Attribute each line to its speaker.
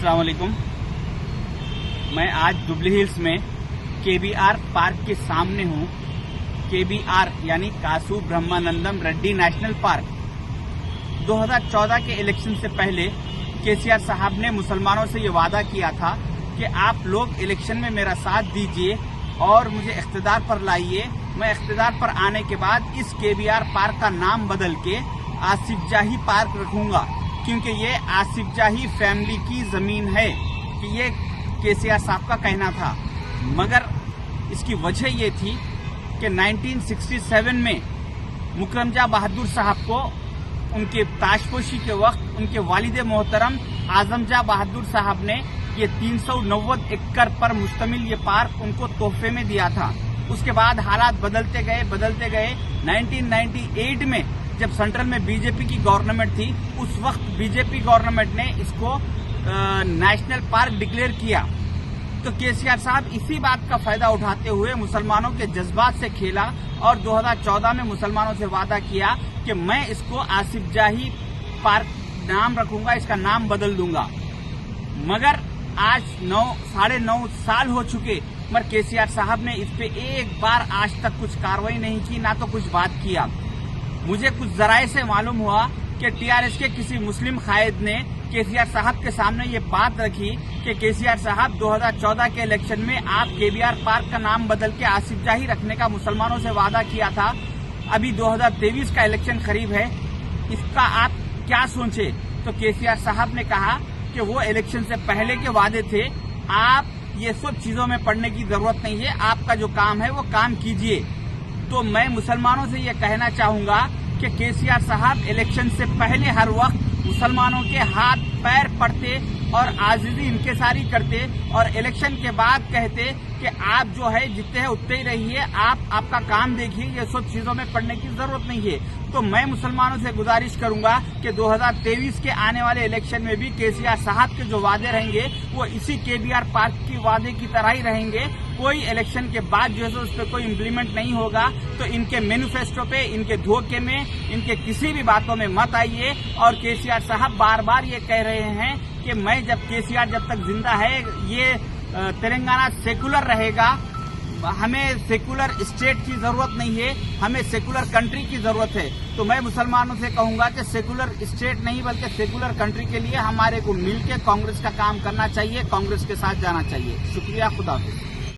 Speaker 1: अस्सलाम वालेकुम। मैं आज जुबली हिल्स में केबीआर पार्क के सामने हूँ। केबीआर यानी कासु ब्रह्मानंदम रेड्डी नेशनल पार्क। 2014 के इलेक्शन से पहले केसीआर साहब ने मुसलमानों से ये वादा किया था कि आप लोग इलेक्शन में मेरा साथ दीजिए और मुझे इख्तिदार पर लाइए। मैं इख्तिदार पर आने के बाद इस केबीआर पार्क का नाम बदल के आसिफ जाही पार्क रखूंगा, क्योंकि ये आसिफ जाही फैमिली की जमीन है कि ये केसीआर साहब का कहना था। मगर इसकी वजह ये थी कि 1967 में मुकरमजा बहादुर साहब को उनके ताजपोशी के वक्त उनके वालिद मोहतरम आजमजा बहादुर साहब ने ये 390 एकड़ पर मुश्तमिल ये पार्क उनको तोहफे में दिया था। उसके बाद हालात बदलते गए। 1998 में जब सेंट्रल में बीजेपी की गवर्नमेंट थी, उस वक्त बीजेपी गवर्नमेंट ने इसको नेशनल पार्क डिक्लेयर किया। तो केसीआर साहब इसी बात का फायदा उठाते हुए मुसलमानों के जज्बात से खेला और 2014 में मुसलमानों से वादा किया कि मैं इसको आसिफ जाही पार्क नाम रखूंगा, इसका नाम बदल दूंगा। मगर आज 9.5 साल हो चुके, मगर केसीआर साहब ने इस पे एक बार आज तक कुछ कार्रवाई नहीं की, ना तो कुछ बात किया। मुझे कुछ जराये से मालूम हुआ कि टीआरएस के किसी मुस्लिम कायद ने केसीआर साहब के सामने ये बात रखी कि केसीआर साहब 2014 के इलेक्शन में आप केबीआर पार्क का नाम बदल के आसिफ जाही रखने का मुसलमानों से वादा किया था। अभी 2023 का इलेक्शन करीब है, इसका आप क्या सोचे? तो केसीआर साहब ने कहा कि वो इलेक्शन से पहले के वादे थे, आप ये सब चीजों में पड़ने की जरूरत नहीं है, आपका जो काम है वो काम कीजिए। तो मैं मुसलमानों से ये कहना चाहूंगा कि केसीआर साहब इलेक्शन से पहले हर वक्त मुसलमानों के हाथ पैर पड़ते और आजिजी इंकिसारी करते और इलेक्शन के बाद कहते कि आप जो है जितने हैं उतने ही रहिए, आप आपका काम देखिए, ये सब चीजों में पड़ने की जरूरत नहीं है। तो मैं मुसलमानों से गुजारिश करूंगा कि 2023 के आने वाले इलेक्शन में भी केसीआर साहब के जो वादे रहेंगे वो इसी केबीआर पार्क की वादे की तरह ही रहेंगे। कोई इलेक्शन के बाद जो है उस पर कोई इम्प्लीमेंट नहीं होगा। तो इनके मैनिफेस्टो पे, इनके धोखे में, इनके किसी भी बातों में मत आइए। और केसीआर साहब बार बार ये कह रहे हैं कि मैं केसीआर जब तक जिंदा है, ये तेलंगाना सेकुलर रहेगा। हमें सेकुलर स्टेट की जरूरत नहीं है, हमें सेकुलर कंट्री की जरूरत है। तो मैं मुसलमानों से कहूंगा कि सेकुलर स्टेट नहीं बल्कि सेकुलर कंट्री के लिए हमारे को मिलकर कांग्रेस का काम करना चाहिए, कांग्रेस के साथ जाना चाहिए। शुक्रिया, खुदा हाफिज।